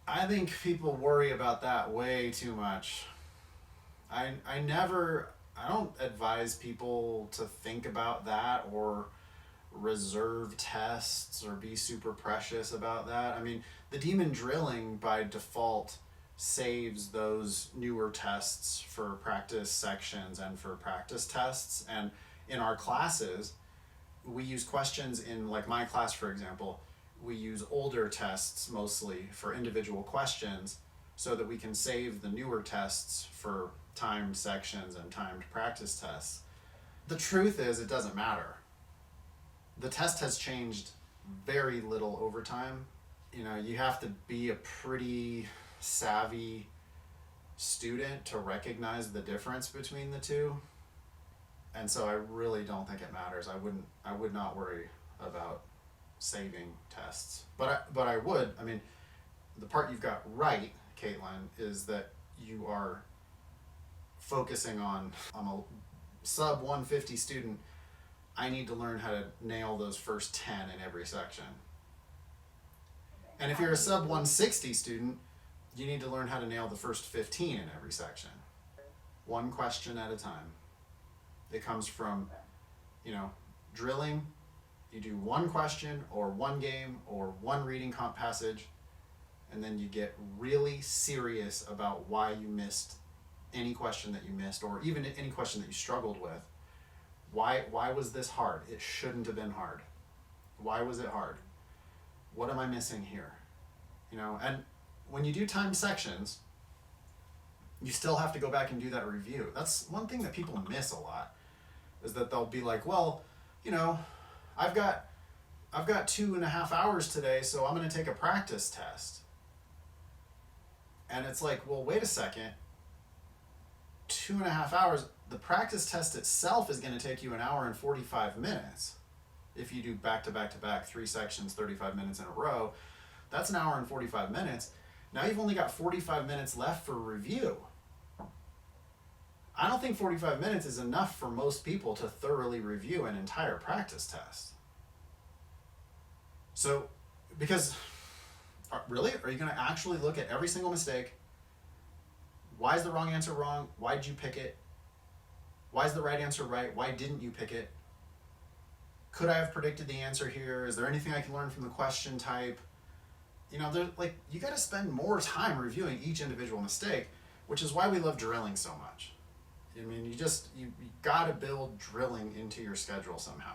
I think people worry about that way too much. I don't advise people to think about that or reserve tests or be super precious about that. I mean, the demon drilling by default saves those newer tests for practice sections and for practice tests. And in our classes, we use questions in, like my class, for example, we use older tests mostly for individual questions so that we can save the newer tests for timed sections and timed practice tests. The truth is, it doesn't matter. The test has changed very little over time. You know, you have to be a pretty savvy student to recognize the difference between the two. And so I really don't think it matters. I would not worry about saving tests. But I would. I mean, the part you've got right, Caitlin, is that you are focusing on, I'm a sub 150 student. I need to learn how to nail those first 10 in every section. And if you're a sub 160 student, you need to learn how to nail the first 15 in every section. One question at a time. It comes from, drilling. You do one question or one game or one reading comp passage, and then you get really serious about why you missed any question that you missed, or even any question that you struggled with. Why was this hard? It shouldn't have been hard. Why was it hard? What am I missing here? And when you do timed sections, you still have to go back and do that review. That's one thing that people miss a lot, is that they'll be like, well, I've got 2.5 hours today, so I'm going to take a practice test. And it's like, well, wait a second. 2.5 hours, the practice test itself is going to take you 1 hour and 45 minutes. If you do back to back to back, 3 sections, 35 minutes in a row, that's 1 hour and 45 minutes. Now you've only got 45 minutes left for review. I don't think 45 minutes is enough for most people to thoroughly review an entire practice test. So, because, really? Are you going to actually look at every single mistake? Why is the wrong answer wrong? Why did you pick it? Why is the right answer right? Why didn't you pick it? Could I have predicted the answer here? Is there anything I can learn from the question type? You got to spend more time reviewing each individual mistake, which is why we love drilling so much. I mean, you got to build drilling into your schedule somehow.